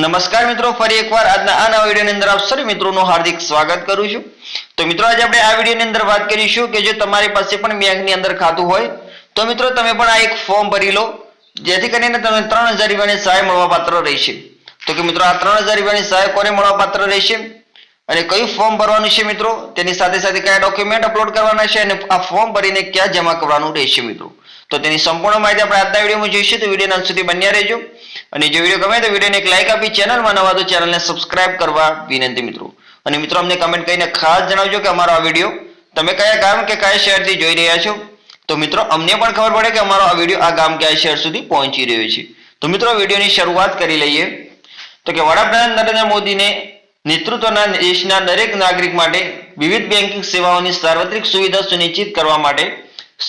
નમસ્કાર મિત્રો, ફરી એકવાર આજના આ નવા વિડીયોની અંદર આપ સર્વ મિત્રોનું હાર્દિક સ્વાગત કરું છું। તો મિત્રો આજે આપણે આ વિડીયોની અંદર વાત કરીશું કે જો તમારી પાસે પણ બેંકની અંદર ખાતું હોય તો મિત્રો તમે પણ આ એક ફોર્મ ભરી લો, જેથી કરીને તમને 3000 રૂપિયાની સહાય મળવાપાત્ર રહેશે। તો કે મિત્રો આ 3000 રૂપિયાની સહાય કોને મળવાપાત્ર રહેશે અને કયું ફોર્મ ભરવાનું છે મિત્રો, તેની સાથે સાથે કયા ડોક્યુમેન્ટ અપલોડ કરવાના છે અને આ ફોર્મ ભરીને ક્યાં જમા કરવાનું રહેશે મિત્રો, તો તેની સંપૂર્ણ માહિતી આપણે આજના વિડીયોમાં જોઈશું। તો વિડીયોના અંત સુધી બન્યા રહેજો અને જો વિડીયો ગમે તો વિડીયોને એક લાઈક આપી, ચેનલમાં નવા તો ચેનલને સબસ્ક્રાઇબ કરવા વિનંતી મિત્રો। અને મિત્રો અમને કમેન્ટ કરીને ખાસ જણાવજો કે અમારો આ વિડીયો તમે કયા ગામ કે કયા શહેરથી જોઈ રહ્યા છો, તો મિત્રો અમને પણ ખબર પડે કે અમારો આ વિડીયો આ ગામ કે આ શહેર સુધી પહોંચી રહ્યો છે। તો મિત્રો વિડીયોની શરૂઆત કરી લઈએ। તો કે વડાપ્રધાન નરેન્દ્ર મોદીને નેતૃત્વના દેશના દરેક નાગરિક માટે વિવિધ બેન્કિંગ સેવાઓની સાર્વત્રિક સુવિધા સુનિશ્ચિત કરવા માટે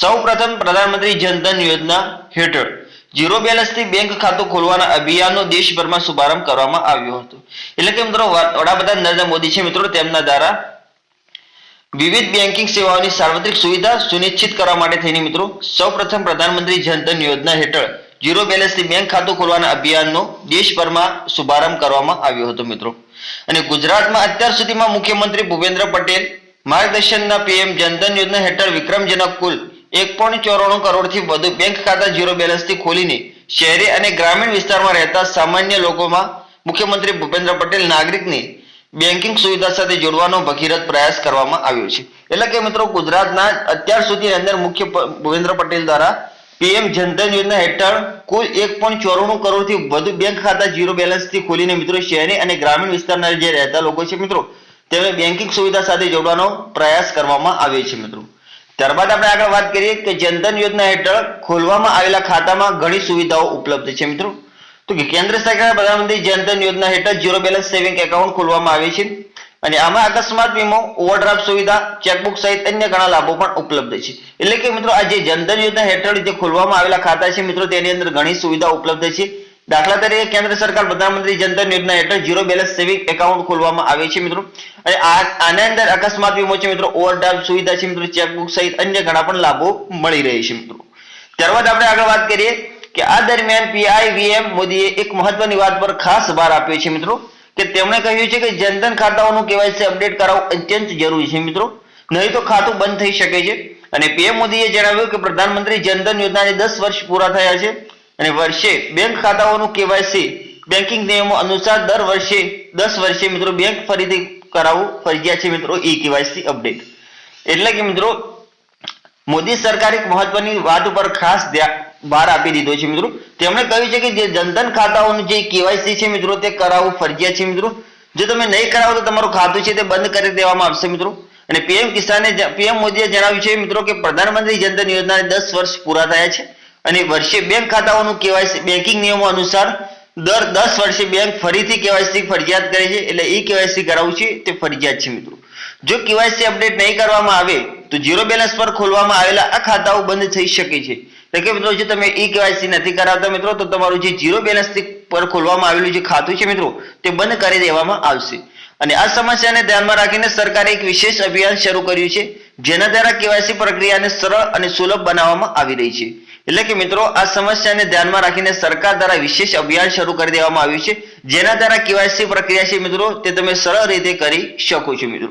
સૌપ્રથમ પ્રધાનમંત્રી જનધન યોજના હેઠળ ઝીરો બેલેન્સથી બેંક ખાતું ખોલવાના અભિયાનનો દેશભરમાં શુભારંભ કરવામાં આવ્યો હતો। એટલે કે મિત્રો વડાપ્રધાન નરેન્દ્ર મોદી છે મિત્રો, તેમના દ્વારા વિવિધ બેન્કિંગ સેવાઓની સાર્વત્રિક સુવિધા સુનિશ્ચિત કરવા માટે થઈને મિત્રો સૌપ્રથમ પ્રધાનમંત્રી જનધન યોજના હેઠળ ઝીરો બેલેન્સથી બેંક ખાતું ખોલવાના અભિયાનનો દેશભરમાં શુભારંભ કરવામાં આવ્યો હતો મિત્રો। અને ગુજરાતમાં અત્યાર સુધીમાં મુખ્યમંત્રી ભૂપેન્દ્ર પટેલ માર્ગદર્શનના પીએમ જનધન યોજના હેઠળ વિક્રમજનક કુલ 1.94 કરોડથી વધુ બેંક ખાતા ઝીરો બેલેન્સથી ખોલીને શહેરી અને ગ્રામીણ વિસ્તારમાં રહેતા સામાન્ય લોકોમાં મુખ્યમંત્રી ભૂપેન્દ્ર પટેલ નાગરિકને બેન્કિંગ સુવિધા સાથે જોડવાનો ભગીરથ પ્રયાસ કરવામાં આવ્યો છે। એટલે કે મિત્રો ગુજરાતના અત્યાર સુધીની અંદર મુખ્ય ભૂપેન્દ્ર પટેલ દ્વારા પીએમ જનધન યોજના હેઠળ કુલ 1.94 કરોડથી વધુ બેંક ખાતા ઝીરો બેલેન્સથી ખોલીને મિત્રો શહેરી અને ગ્રામીણ વિસ્તારના જે રહેતા લોકો છે મિત્રો તેમને બેન્કિંગ સુવિધા સાથે જોડવાનો પ્રયાસ કરવામાં આવ્યો છે મિત્રો। ત્યારબાદ આપણે આગળ વાત કરીએ કે જનધન યોજના હેઠળ ખોલવામાં આવેલા ખાતામાં ઘણી સુવિધાઓ ઉપલબ્ધ છે મિત્રો। તો કે કેન્દ્ર સરકાર પ્રધાનમંત્રી જનધન યોજના હેઠળ ઝીરો બેલેન્સ સેવિંગ એકાઉન્ટ ખોલવામાં આવે છે અને આમાં અકસ્માત વીમો, ઓવરડ્રાફ્ટ સુવિધા, ચેકબુક સહિત અન્ય ઘણા લાભો પણ ઉપલબ્ધ છે। એટલે કે મિત્રો આ જે જનધન યોજના હેઠળ જે ખોલવામાં આવેલા ખાતા છે મિત્રો તેની અંદર ઘણી સુવિધા ઉપલબ્ધ છે। દાખલા તરીકે કેન્દ્ર સરકાર પ્રધાનમંત્રી જનધન યોજના હેઠળ ઝીરો બેલેન્સ સેવિંગ એકાઉન્ટ ખોલવામાં આવે છે મિત્રો, અને આના અંદર અકસ્માત વીમો છે મિત્રો, ઓવરડ્રાફ્ટ સુવિધા છે મિત્રો, ચેકબુક સહિત અન્ય ઘણા પણ લાભો મળી રહે છે મિત્રો। ત્યારબાદ આપણે આગળ વાત કરીએ કે આ દરમિયાન પીઆઈવીએમ મોદીએ એક મહત્વની વાત પર ખાસ ભાર આપ્યો છે મિત્રો, કે તેમણે કહ્યું છે કે જનધન ખાતાઓનું કેવાયસી અપડેટ કરાવવું અત્યંત જરૂરી છે મિત્રો, નહીં તો ખાતું બંધ થઈ શકે છે। અને પીએમ મોદીએ જણાવ્યું કે પ્રધાનમંત્રી જનધન યોજનાને 10 વર્ષ પૂરા થયા છે અને વર્ષે બેંક ખાતાઓનું કેવાયસી બેન્કિંગ નિયમો અનુસાર દર વર્ષે 10 વર્ષે મિત્રો બેંક ફરીથી કરાવવું ફરજિયાત છે મિત્રો, ઈ કેવાયસી અપડેટ। એટલે કે મિત્રો મોદી સરકાર એક મહત્વની વાત ઉપર ખાસ ભાર આપી દીધો છે મિત્રો। તેમણે કહ્યું છે કે જે જનધન ખાતાઓનું જે કેવાયસી છે મિત્રો તે કરાવવું ફરજિયાત છે મિત્રો, જો તમે નહીં કરાવો તો તમારું ખાતું છે તે બંધ કરી દેવામાં આવશે મિત્રો। અને પીએમ મોદીએ જણાવ્યું છે મિત્રો કે પ્રધાનમંત્રી જનધન યોજનાને 10 વર્ષ પૂરા થયા છે અને વર્ષે બેંક ખાતાઓનું કેવાયસી બેન્કિંગ નિયમો અનુસાર દર 10 વર્ષે બેંક ફરીથી કેવાયસી ફરજિયાત કરે છે, એટલે ઈ કેવાયસી કરાવવું છે તે ફરજિયાત છે મિત્રો। જો કેવાયસી અપડેટ નહીં કરવામાં આવે તો ઝીરો બેલેન્સ પર ખોલવામાં આવેલા આ ખાતાઓ બંધ થઈ શકે છે। એટલે કે મિત્રો જો તમે ઈ કેવાયસી નથી કરાવતા મિત્રો તો તમારું જે ઝીરો બેલેન્સ પર ખોલવામાં આવેલું જે ખાતું છે મિત્રો તે બંધ કરી દેવામાં આવશે। અને આ સમસ્યાને ધ્યાનમાં રાખીને સરકારે એક વિશેષ અભિયાન શરૂ કર્યું છે, જેના દ્વારા કેવાયસી પ્રક્રિયાને સરળ અને સુલભ બનાવવામાં આવી રહી છે। એટલે કે મિત્રો આ સમસ્યાને ધ્યાનમાં રાખીને સરકાર દ્વારા વિશેષ અભિયાન શરૂ કરી દેવામાં આવ્યું છે, જેના દ્વારા કેવાયસી પ્રક્રિયા છે મિત્રો તે તમે સરળ રીતે કરી શકો છો મિત્રો।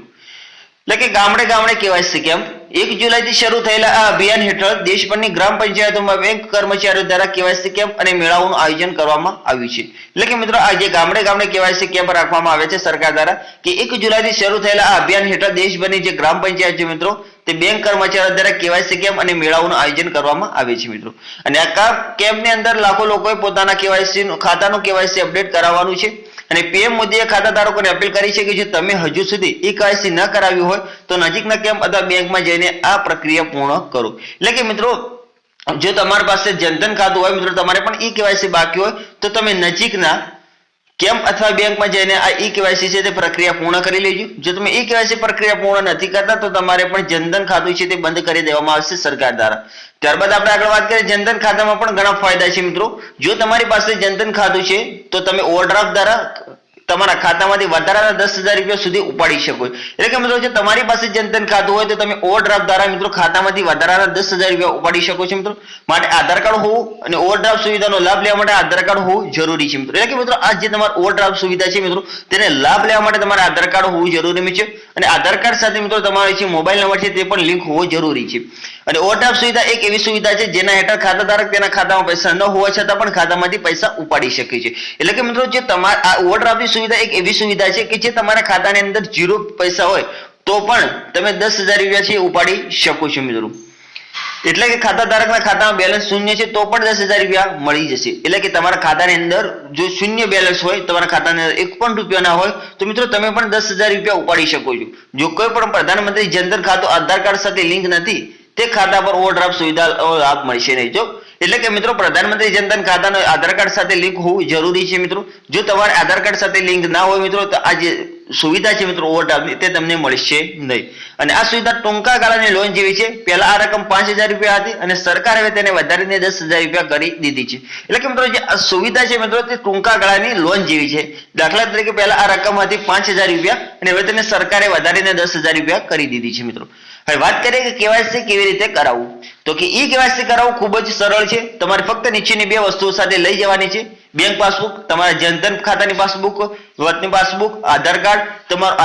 એટલે કે ગામડે ગામડે કેવાયસી કેમ્પ 1 જુલાઈથી શરૂ થયેલા આ અભિયાન હેઠળ દેશભરની ગ્રામ પંચાયતોમાં બેંક કર્મચારીઓ દ્વારા કેવાયસી કેમ્પ અને મેળાઓનું આયોજન કરવામાં આવ્યું છે। એટલે કે મિત્રો આ જે ગામડે ગામડે કેવાયસી કેમ્પ રાખવામાં આવે છે સરકાર દ્વારા કે 1 જુલાઈથી શરૂ થયેલા આ અભિયાન હેઠળ દેશભરની જે ગ્રામ પંચાયત છે મિત્રો તે બેંક કર્મચારીઓ દ્વારા કેવાયસી કેમ્પ અને મેળાઓનું આયોજન કરવામાં આવે છે મિત્રો। અને આ કેમ્પની અંદર લાખો લોકોએ પોતાના કેવાયસી ખાતાનું કેવાયસી અપડેટ કરાવવાનું છે। અને પીએમ મોદીએ ખાતાધારકોને અપીલ કરી છે કે જો તમે હજુ સુધી ઈ કેવાયસી ન કરાવ્યું હોય તો નજીકના કેમ્પ અથવા બેંકમાં જઈને આ પ્રક્રિયા પૂર્ણ કરો। એટલે કે મિત્રો જો તમારી પાસે જનધન ખાતું હોય મિત્રો તમારે પણ ઈ કેવાયસી બાકી હોય તો તમે નજીકના કેમ્પ અથવા બેંકમાં જઈને આ ઈ કેવાયસી છે તે પ્રક્રિયા પૂર્ણ કરી લેજો। જો તમે ઈ કેવાયસી પ્રક્રિયા પૂર્ણ નથી કરતા તો તમારે પણ જનધન ખાતું છે તે બંધ કરી દેવામાં આવશે સરકાર દ્વારા। ત્યારબાદ આપણે આગળ વાત કરીએ જનધન ખાતામાં પણ ઘણા ફાયદા છે મિત્રો। જો તમારી પાસે જનધન ખાતું છે તો તમે ઓવરડ્રાફ્ટ દ્વારા તમારા ખાતામાંથી વધારાના 10,000 રૂપિયા સુધી ઉપાડી શકો. એટલે કે મિત્રો જો તમારી પાસે જનધન ખાતું હોય તો તમે ઓવરડ્રાફ્ટ દ્વારા મિત્રો ખાતામાંથી વધારાના 10,000 રૂપિયા ઉપાડી શકો છો મિત્રો. માટે આધાર કાર્ડ હોવું અને ઓવરડ્રાફ્ટ સુવિધાનો લાભ લેવા માટે આધાર કાર્ડ હોવું જરૂરી છે મિત્રો. એટલે કે મિત્રો આ જે તમારું ઓવરડ્રાફ્ટ સુવિધા છે મિત્રો તેને લાભ લેવા માટે તમારે આધાર કાર્ડ હોવું જરૂરી છે અને આધાર કાર્ડ સાથે મિત્રો તમારો જે મોબાઈલ નંબર છે તે પણ લિંક હોવો જરૂરી છે. અને ઓવરડ્રાફ્ટ સુવિધા એક એવી સુવિધા છે જેના હેઠળ ખાતાધારક તેના ખાતામાં પૈસા ન હોવા છતાં પણ ખાતામાંથી પૈસા ઉપાડી શકે છે. એટલે કે મિત્રો જે તમારા આ ઓવરડ્રાફ્ટની સુવિધા એક એવી સુવિધા છે કે જે તમારા ખાતાની અંદર 0 પૈસા હોય તો પણ તમે 10,000 રૂપિયા છે ઉપાડી શકો છો મિત્રો. એટલે કે ખાતાધારકના ખાતામાં બેલેન્સ શૂન્ય છે તો પણ 10,000 રૂપિયા મળી જશે. એટલે કે તમારા ખાતાની અંદર જો શૂન્ય બેલેન્સ હોય, તમારા ખાતાની અંદર 1 પણ રૂપિયા ના હોય તો મિત્રો તમે પણ 10,000 રૂપિયા ઉપાડી શકો છો. જો કોઈ પણ પ્રધાનમંત્રી જનધન ખાતું આધાર કાર્ડ સાથે લિંક નથી તે ખાતા પર ઓવરડ્રાફ્ટ સુવિધા લાભ મળશે નહીં. જો એટલે કે મિત્રો પ્રધાનમંત્રી જનધન ખાતાનો આધાર કાર્ડ સાથે લિંક હોવું જરૂરી છે મિત્રો. જો તમારે આધાર કાર્ડ સાથે લિંક ના હોય મિત્રો તો આ જે સુવિધા છે મિત્રો ઓવરડ્રાફ્ટની તે તમને મળશે નહીં. અને આ સુવિધા ટૂંકા ગાળાની લોન જેવી છે. પહેલા આ રકમ 5,000 રૂપિયા હતી અને સરકારે હવે તેને વધારીને 10,000 રૂપિયા કરી દીધી છે. એટલે કે મિત્રો જે આ સુવિધા છે મિત્રો તે ટૂંકા ગાળાની લોન જેવી છે. દાખલા તરીકે પહેલા આ રકમ હતી 5,000 રૂપિયા અને હવે તેને સરકારે વધારીને 10,000 રૂપિયા કરી દીધી છે મિત્રો. હવે વાત કરીએ કે કેવાયસી કેવી રીતે કરાવવું. તો કે ઈ કેવાયસી કરાવવું ખૂબ જ સરળ છે. તમારે ફક્ત નીચેની 2 વસ્તુઓ સાથે લઈ જવાની છે. બેંક પાસબુક, તમારા જનધન ખાતાની પાસબુક, વતની પાસબુક, આધાર કાર્ડ, તમારું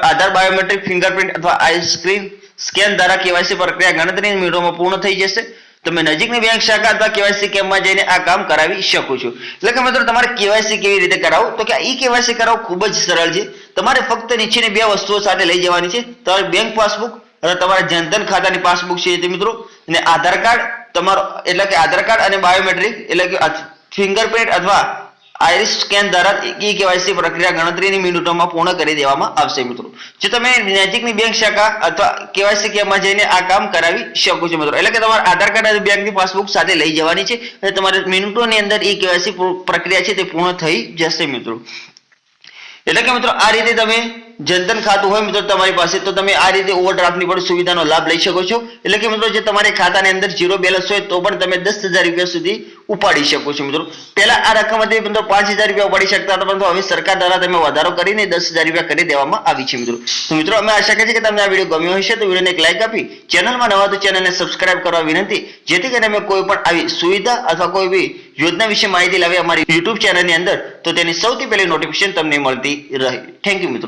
આધાર બાયોમેટ્રિક, ફિંગરપ્રિન્ટ અથવા આઈ સ્કેન દ્વારા કેવાયસી પ્રક્રિયા ગણતરીની મિનિટોમાં પૂર્ણ થઈ જશે. તમે નજીકની બેંક શાખા અથવા કેવાયસી કેમ્પમાં જઈને આ કામ કરાવી શકો છો. એટલે કે મિત્રો તમારે કેવાયસી કેવી રીતે કરાવવું તો કે ઈ કેવાયસી કરાવવું ખૂબ જ સરળ છે. તમારે ફક્ત નીચેની 2 વસ્તુઓ સાથે લઈ જવાની છે. તમારી બેંક પાસબુક અને તમારા જનધન ખાતાની પાસબુક છે તે મિત્રો અને આધાર કાર્ડ તમારો એટલે કે આધાર કાર્ડ અને બાયોમેટ્રિક એટલે કે ફિંગરપ્રિન્ટ અથવા આઈરિસ સ્કેન દ્વારા ઈ કેવાયસી પ્રક્રિયા ગણતરીની મિનિટોમાં પૂર્ણ કરી દેવામાં આવશે મિત્રો. જે તમે નજીકની બેંક શાખા અથવા કેવાયસી કેમ્પમાં જઈને આ કામ કરાવી શકો છો મિત્રો. એટલે કે તમારે આધાર કાર્ડ અને બેંકની પાસબુક સાથે લઈ જવાની છે અને તમારે મિનિટોની અંદર ઈ કેવાયસી પ્રક્રિયા છે તે પૂર્ણ થઈ જશે મિત્રો. એટલે કે મિત્રો આ રીતે તમે જનધન ખાતું હોય મિત્રો તમારી પાસે તો તમે આ રીતે ઓવરડ્રાફ્ટની પણ સુવિધાનો લાભ લઈ શકો છો. એટલે કે મિત્રો જે તમારી ખાતાની અંદર 0 બેલેન્સ હોય તો પણ તમે 10,000 રૂપિયા સુધી ઉપાડી શકો છો મિત્રો. પહેલા આ રકમ હતી મિત્રો 5,000 રૂપિયા ઉપાડી શકતા હતા પરંતુ હવે સરકાર દ્વારા તમે વધારો કરીને 10,000 રૂપિયા કરી દેવામાં આવી છે મિત્રો. તો મિત્રો અમે આશા કરીએ છીએ કે તમને આ વિડીયો ગમ્યો હશે તો વિડીયોને એક લાઈક આપી ચેનલમાં નવા તો ચેનલને સબસ્ક્રાઇબ કરવા વિનંતી, જેથી કરીને અમે કોઈ પણ આવી સુવિધા અથવા કોઈ બી યોજના વિશે માહિતી લાવી અમારી YouTube ચેનલની અંદર તો તેની સૌથી પહેલી નોટિફિકેશન તમને મળતી રહે. થેન્ક યુ મિત્રો.